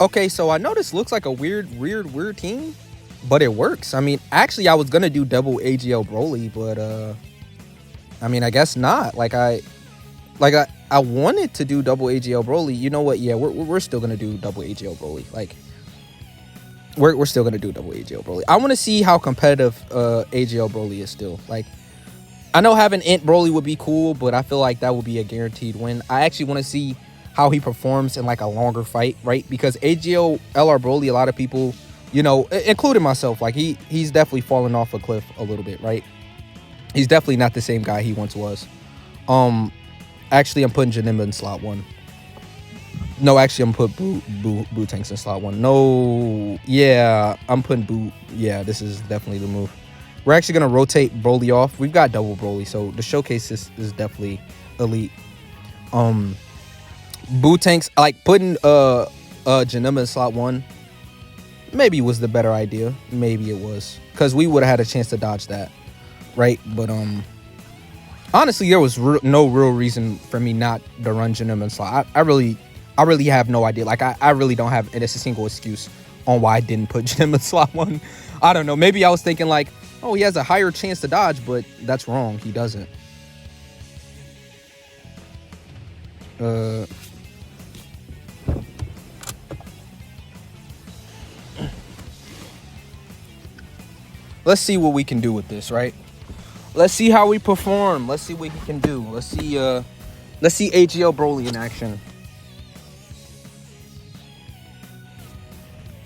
Okay, so I know this looks like a weird team, but it works. I mean, actually, I was gonna do double AGL Broly, but I mean, I guess not. I wanted to do double AGL Broly. You know what? Yeah, we're still gonna do double AGL Broly. Like, we're still gonna do double AGL Broly. I want to see how competitive AGL Broly is still. Like, I know having Int Broly would be cool, but I feel like that would be a guaranteed win. I actually want to see how he performs in like a longer fight, right? Because AGL LR Broly, a lot of people, you know, including myself, like he's definitely fallen off a cliff a little bit, right? He's definitely not the same guy he once was. Actually, I'm putting Janemba in slot 1. No, actually, I'm putting Boo Tanks in slot 1. No, yeah, I'm putting Boo. Yeah, this is definitely the move. We're actually gonna rotate Broly off. We've got double Broly, so the showcase is definitely elite. Boo Tanks, like putting Janemba in slot 1, maybe was the better idea. Maybe it was, because we would have had a chance to dodge that, right? But honestly, there was no real reason for me not to run Janemba in slot. I really have no idea. Like, I really don't have a single excuse on why I didn't put Janemba in slot 1. I don't know. Maybe I was thinking like, oh, he has a higher chance to dodge, but that's wrong. He doesn't. Let's see what we can do with this, right? Let's see how we perform. Let's see what he can do. Let's see AGL Broly in action.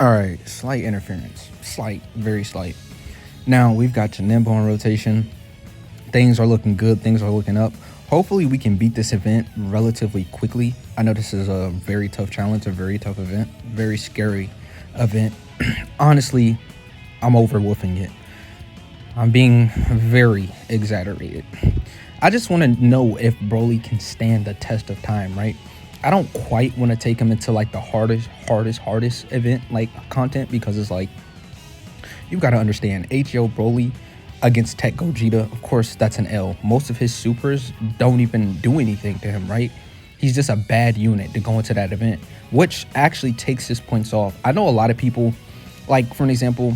All right, slight interference. Slight, very slight. Now, we've got Janemba on rotation. Things are looking good. Things are looking up. Hopefully, we can beat this event relatively quickly. I know this is a very tough challenge, a very tough event, very scary event. Honestly, I'm overwoofing it. I'm being very exaggerated. I just want to know if Broly can stand the test of time, right? I don't quite want to take him into like the hardest event like content, because it's like, you've got to understand, AGL Broly against Tech Gogeta, of course, that's an L. Most of his supers don't even do anything to him, right? He's just a bad unit to go into that event, which actually takes his points off. I know a lot of people, like, for an example,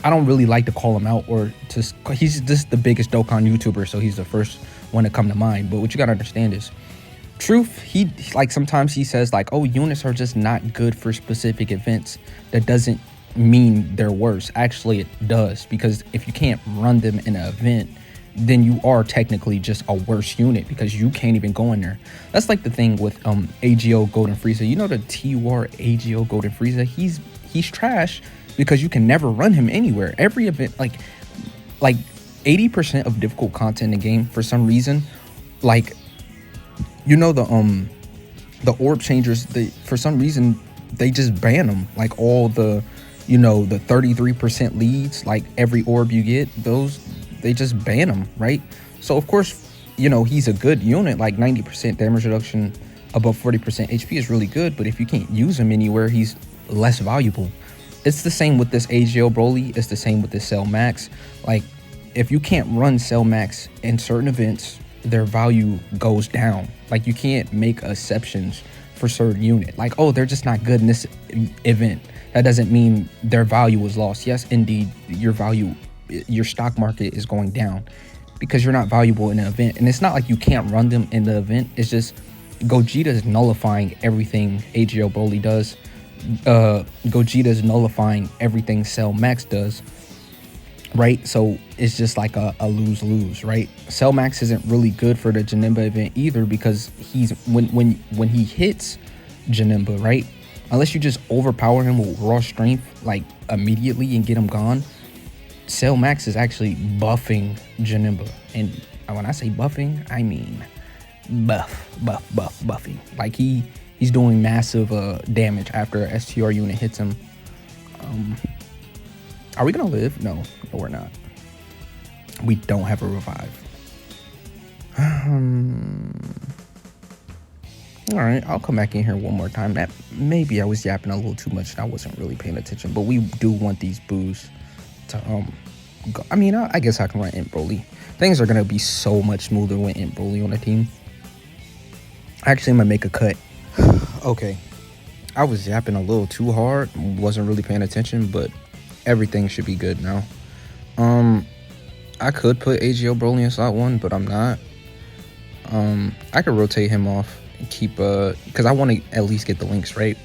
I don't really like to call him out, or just, he's just the biggest Dokkan YouTuber, so he's the first one to come to mind. But what you got to understand is, truth, he like, sometimes he says like, oh, units are just not good for specific events. That doesn't mean they're worse. Actually, it does, because if you can't run them in an event, then you are technically just a worse unit, because you can't even go in there. That's like the thing with AGO Golden Frieza. You know, the TUR AGO Golden Frieza, he's trash because you can never run him anywhere. Every event, like 80% of difficult content in the game, for some reason, like, you know, the orb changers, for some reason they just ban them. Like, all the, you know, the 33% leads, like every orb you get, those, they just ban them, right? So of course, you know, he's a good unit, like 90% damage reduction above 40% HP is really good, but if you can't use him anywhere, he's less valuable. It's the same with this AGL Broly, it's the same with this Cell Max. Like, if you can't run Cell Max in certain events, their value goes down. Like, you can't make exceptions for certain unit. Like, oh, they're just not good in this event. That doesn't mean their value was lost. Yes, indeed, your value, your stock market is going down because you're not valuable in an event. And it's not like you can't run them in the event. It's just Gogeta is nullifying everything AGL Broly does. Gogeta is nullifying everything Cell Max does, right? So it's just like a lose-lose, right? Cell Max isn't really good for the Janemba event either, because he's when he hits Janemba, right, unless you just overpower him with raw strength like immediately and get him gone, Cell Max is actually buffing Janemba. And when I say buffing, I mean buffing. Like, he's doing massive damage after a STR unit hits him. Are we gonna live? No, we're not. We don't have a revive. All right, I'll come back in here one more time. That maybe I was yapping a little too much and I wasn't really paying attention, but we do want these boos to go. I mean, I guess I can run Int Broly. Things are gonna be so much smoother with Int Broly on the team. Actually, I'm gonna make a cut. Okay, I was yapping a little too hard, wasn't really paying attention, but everything should be good now. I could put AGO BROLY in slot 1, but I'm not. I could rotate him off and keep because I want to at least get the links, right?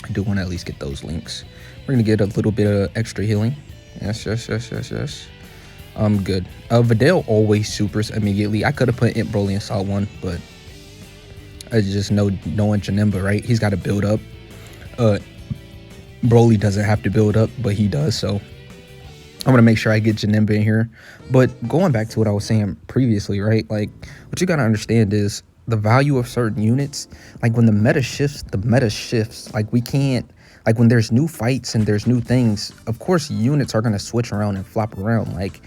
I do want to at least get those links. We're gonna get a little bit of extra healing. Yes. Good. Vidal always supers immediately. I could have put Int BROLY in slot 1, but I just knowing Janemba, right? He's got to build up. BROLY doesn't have to build up, but he does, so I'm gonna make sure I get Janemba in here. But going back to what I was saying previously, right? Like, what you gotta understand is the value of certain units. Like, when the meta shifts. Like, we can't, like, when there's new fights and there's new things, of course units are gonna switch around and flop around. Like,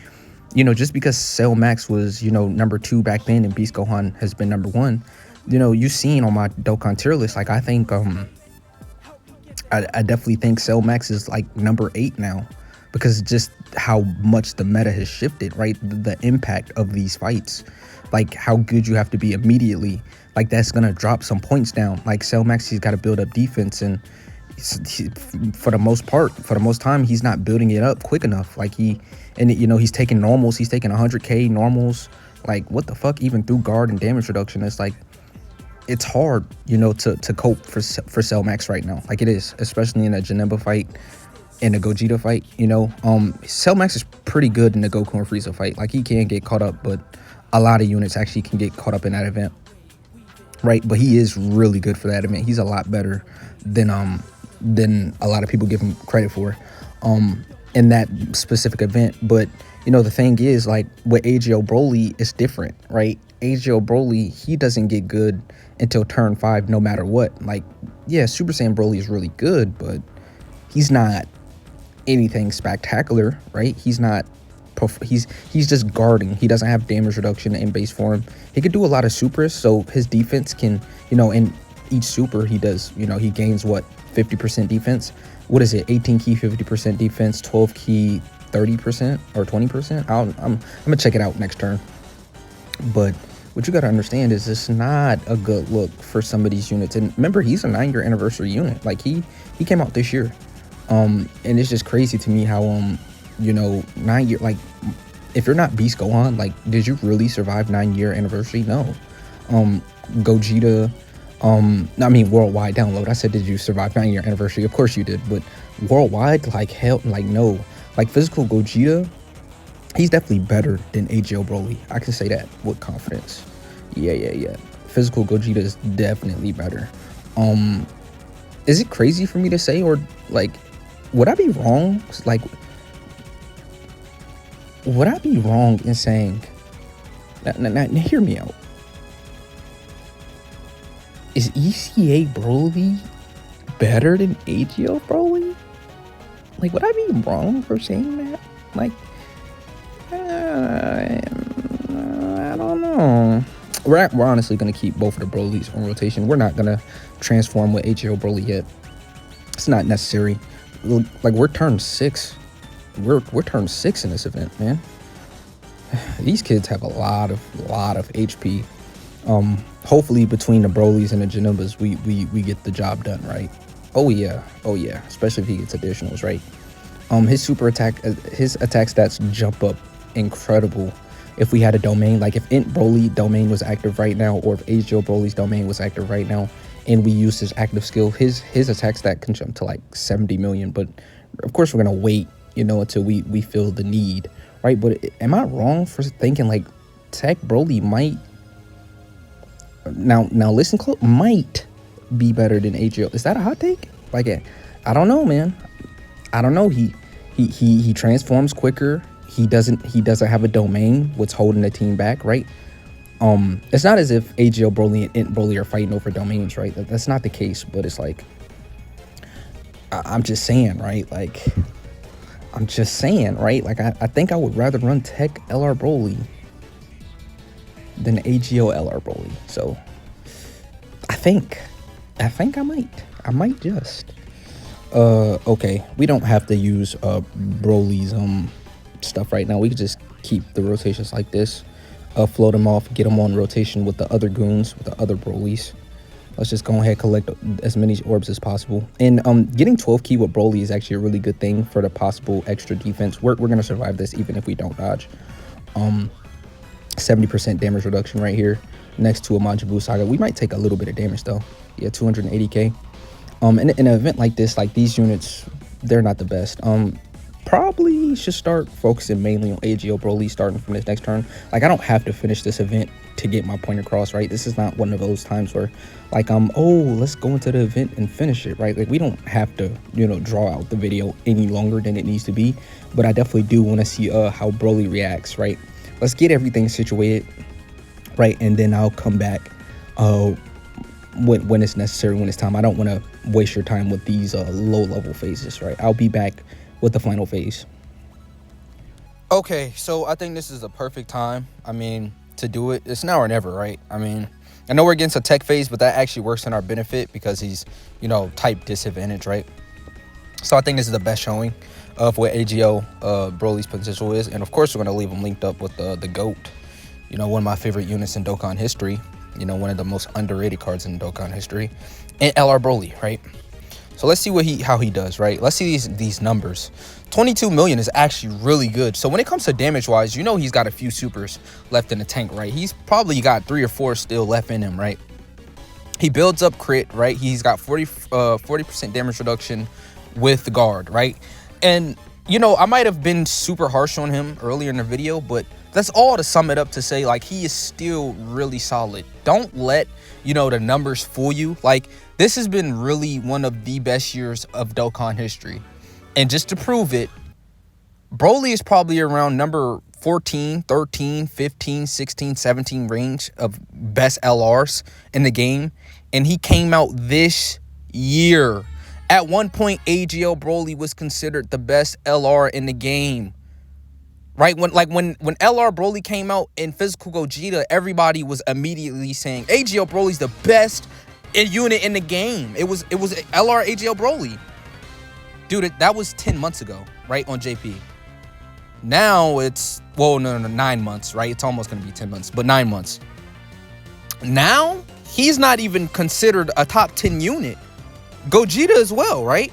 you know, just because Cell Max was, you know, number 2 back then and Beast Gohan has been number 1, you know, you've seen on my Dokkan tier list, like, I think I definitely think Cell Max is like number 8 now, because just how much the meta has shifted, right? The impact of these fights, like how good you have to be immediately, like that's gonna drop some points down. Like Cell Max, he's got to build up defense, and for the most time, he's not building it up quick enough. Like you know, he's taking normals, he's taking 100k normals. Like, what the fuck? Even through guard and damage reduction, it's like, it's hard, you know, to cope for Cell Max right now. Like, it is, especially in a Janemba fight and a Gogeta fight, you know. Cell Max is pretty good in the Goku and Frieza fight. Like, he can get caught up, but a lot of units actually can get caught up in that event, right? But he is really good for that event. He's a lot better than a lot of people give him credit for in that specific event. But, you know, the thing is, like, with AGO BROLY, it's different, right? AGO BROLY, he doesn't get good until turn 5 no matter what. Like, yeah, Super Saiyan BROLY is really good, but he's not anything spectacular, right? He's not, he's just guarding. He doesn't have damage reduction in base form. He could do a lot of supers, so his defense can, you know, in each super he does, you know, he gains what, 50% defense? What is it, 18 key 50% defense, 12 key 30% or 20%? I'm gonna check it out next turn. But what you got to understand is it's not a good look for some of these units. And remember, he's a 9-year anniversary unit. Like, he came out this year. And it's just crazy to me how, you know, 9 year, like, if you're not Beast Gohan, like, did you really survive 9-year anniversary? No. Gogeta, I mean, worldwide download. I said, did you survive 9-year anniversary? Of course you did. But worldwide, like, hell, like, no. Like, physical Gogeta, he's definitely better than AGO BROLY. I can say that with confidence. Yeah. Physical Gogeta is definitely better. Is it crazy for me to say, or like, would I be wrong? Like, would I be wrong in saying? Now hear me out. Is ECA BROLY better than AGO BROLY? Like, would I be wrong for saying that? Like, I don't know. We're honestly going to keep both of the Brolys on rotation. We're not going to transform with AGO BROLY yet. It's not necessary. Like, we're turn 6. We're turn 6 in this event, man. These kids have a lot of HP. Hopefully between the Brolys and the Janembas, we get the job done, right? Oh yeah, especially if he gets additionals, right? His super attack, his attack stats jump up incredible if we had a domain. Like, if Int BROLY domain was active right now, or if AGO BROLY's domain was active right now, and we use his active skill, his attack stat can jump to like 70 million. But of course we're gonna wait, you know, until we feel the need, right? But am I wrong for thinking like Tech BROLY might now listen close, might be better than AGO? Is that a hot take? Like, I don't know, man. I don't know. He transforms quicker. He doesn't have a domain, what's holding the team back, right? It's not as if AGO BROLY and Int BROLY are fighting over domains, right? That's not the case, but it's like, I'm just saying, right? Like, I'm just saying, right? Like, I think I would rather run Tech LR BROLY than AGO LR BROLY. So I think I might just. Okay, we don't have to use Broly's stuff right now. We could just keep the rotations like this, float them off, get them on rotation with the other goons, with the other Brolys. Let's just go ahead and collect as many orbs as possible. And getting 12 key with BROLY is actually a really good thing for the possible extra defense. We're gonna survive this even if we don't dodge. 70% damage reduction right here next to a Majin Saga. We might take a little bit of damage though. Yeah, 280k. In an event like this, like these units, they're not the best. Probably should start focusing mainly on AGL BROLY starting from this next turn. Like, I don't have to finish this event to get my point across, right? This is not one of those times where like oh, let's go into the event and finish it, right? Like, we don't have to, you know, draw out the video any longer than it needs to be. But I definitely do want to see how BROLY reacts, right? Let's get everything situated, right? And then I'll come back when it's necessary, when it's time. I don't want to waste your time with these low level phases, right? I'll be back with the final phase. Okay, so I think this is the perfect time, I mean, to do it. It's now or never, right? I mean, I know we're against a tech phase, but that actually works in our benefit because he's, you know, type disadvantage, right? So I think this is the best showing of what AGL BROLY's potential is. And of course, we're going to leave him linked up with the GOAT, you know, one of my favorite units in Dokkan history, you know, one of the most underrated cards in Dokkan history, and LR BROLY, right? So let's see how he does, right? Let's see these numbers. 22 million is actually really good. So when it comes to damage wise, you know, he's got a few supers left in the tank, right? He's probably got 3 or 4 still left in him, right? He builds up crit, right? He's got 40% damage reduction with the guard, right? And you know, I might have been super harsh on him earlier in the video, but that's all to sum it up to say, like, he is still really solid. Don't let, you know, the numbers fool you. Like, this has been really one of the best years of Dokkan history. And just to prove it, BROLY is probably around number 14, 13, 15, 16, 17 range of best LRs in the game. And he came out this year. At one point, AGL BROLY was considered the best LR in the game. Right? When LR BROLY came out in Physical Gogeta, everybody was immediately saying AGL BROLY's the best unit in the game. It was LR AGL BROLY. Dude, that was 10 months ago, right? On JP. Now it's, well, no, 9 months, right? It's almost going to be 10 months, but 9 months. Now, he's not even considered a top 10 unit. Gogeta as well, right?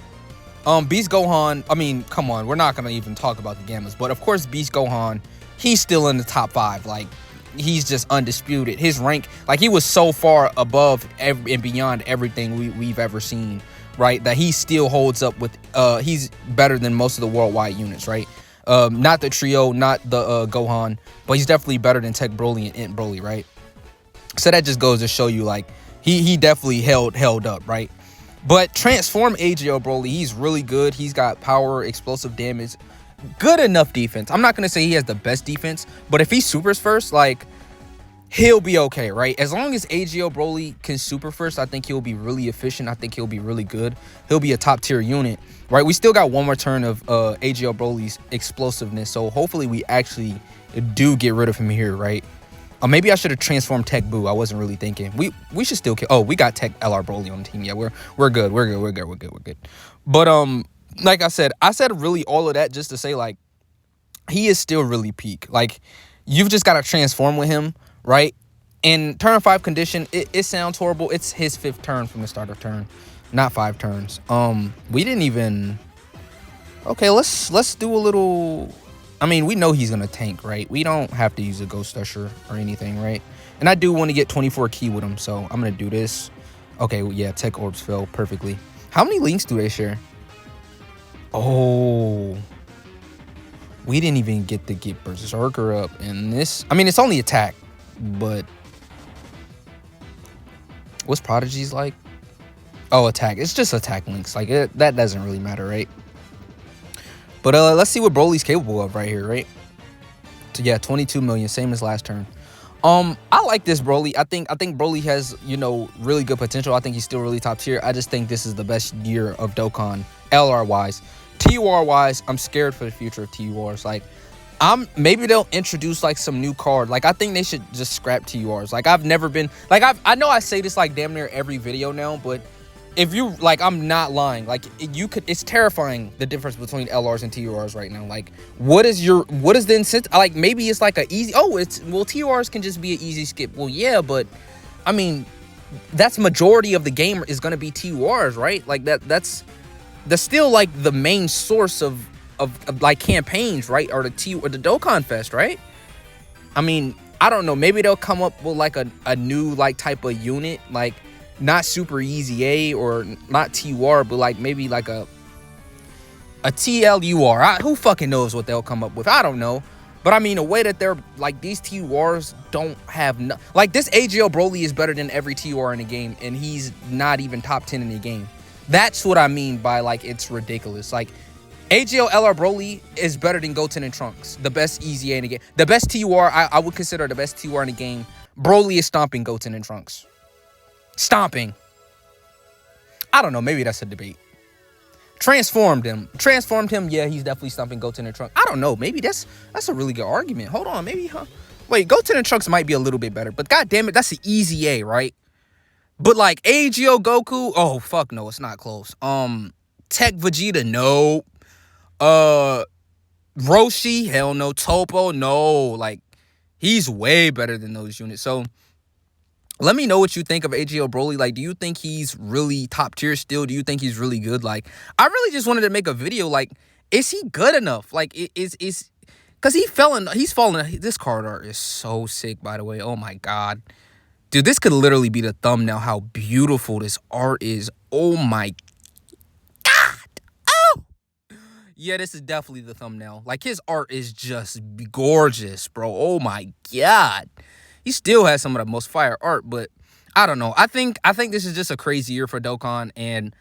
Beast Gohan, I mean, come on, we're not gonna even talk about the Gammas, but of course Beast Gohan, he's still in the top 5. Like, he's just undisputed. His rank, like, he was so far above and beyond everything we've ever seen, right? That he still holds up with, he's better than most of the worldwide units, right? Not the trio, not the Gohan, but he's definitely better than Tech BROLY and Int BROLY, right? So that just goes to show you, like, he definitely held up, right? But Transform AGL BROLY, he's really good. He's got power, explosive damage, good enough defense. I'm not going to say he has the best defense, but if he supers first, like, he'll be okay, right? As long as AGL BROLY can super first, I think he'll be really efficient. I think he'll be really good. He'll be a top tier unit, right? We still got one more turn of AGL BROLY's explosiveness, so hopefully we actually do get rid of him here, right? Maybe I should have transformed Tech Boo. I wasn't really thinking. We should still kill. Oh, we got Tech LR BROLY on the team. Yeah, we're good. We're good. But like I said really all of that just to say, like, he is still really peak. Like, you've just got to transform with him, right? In turn 5 condition, it sounds horrible. It's his 5th turn from the start of turn, not 5 turns. We didn't even. Okay, let's do a little. I mean, we know he's going to tank, right? We don't have to use a Ghost Usher or anything, right? And I do want to get 24 key with him, so I'm going to do this. Okay, yeah, Tech Orbs fell perfectly. How many links do they share? Oh. We didn't even get to get Berserker up in this. I mean, it's only attack, but what's Prodigy's like? Oh, attack. It's just attack links. Like, that doesn't really matter, right? But let's see what BROLY's capable of right here, right? So yeah, 22 million, same as last turn. I like this BROLY. I think BROLY has, you know, really good potential. I think he's still really top tier. I just think this is the best year of Dokkan, LR wise. TUR wise, I'm scared for the future of TURs. Like, maybe they'll introduce like some new card. Like, I think they should just scrap TURs. Like, I've never been, like, I know I say this like damn near every video now, but if you, like, I'm not lying. Like, it's terrifying, the difference between LRs and TURs right now. Like, what is the incentive? Like, maybe it's like a easy, well, TURs can just be an easy skip. Well, yeah, but I mean, that's majority of the game is gonna be TORs, right? Like that's still like the main source of like campaigns, right? Or the Dokkan Fest, right? I mean, I don't know. Maybe they'll come up with like a new like type of unit, like not super easy A or not TOR, but like maybe like a TLUR. Who fucking knows what they'll come up with? I don't know. But I mean, the way that they're like, these TORs don't have like this AGL BROLY is better than every TOR in the game, and he's not even top 10 in the game. That's what I mean by like it's ridiculous. Like AGL LR BROLY is better than Goten and Trunks, the best easy A in the game. The best TOR I would consider the best TOR in the game. BROLY is stomping Goten and Trunks. Stomping. I don't know. Maybe that's a debate. Transformed him. Yeah, he's definitely stomping Goten and Trunks. I don't know. Maybe that's a really good argument. Hold on. Maybe, huh? Wait, Goten and Trunks might be a little bit better. But god damn it, that's an easy A, right? But like AGO Goku, oh fuck no, it's not close. Tech Vegeta, no. Roshi, hell no. Topo, no. Like, he's way better than those units. So let me know what you think of AGL BROLY. Like, do you think he's really top tier still? Do you think he's really good? Like, I really just wanted to make a video. Like, is he good enough? Like, is because he's falling. This card art is so sick, by the way. Oh my god, dude, this could literally be the thumbnail. How beautiful this art is. Oh my god. Oh yeah, this is definitely the thumbnail. Like, his art is just gorgeous, bro. Oh my god. He still has some of the most fire art, but I don't know. I think this is just a crazy year for Dokkan, and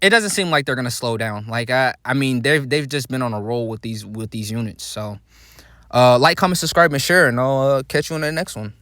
it doesn't seem like they're gonna slow down. Like I mean, they've just been on a roll with these units. So, like, comment, subscribe, and share, and I'll catch you in the next one.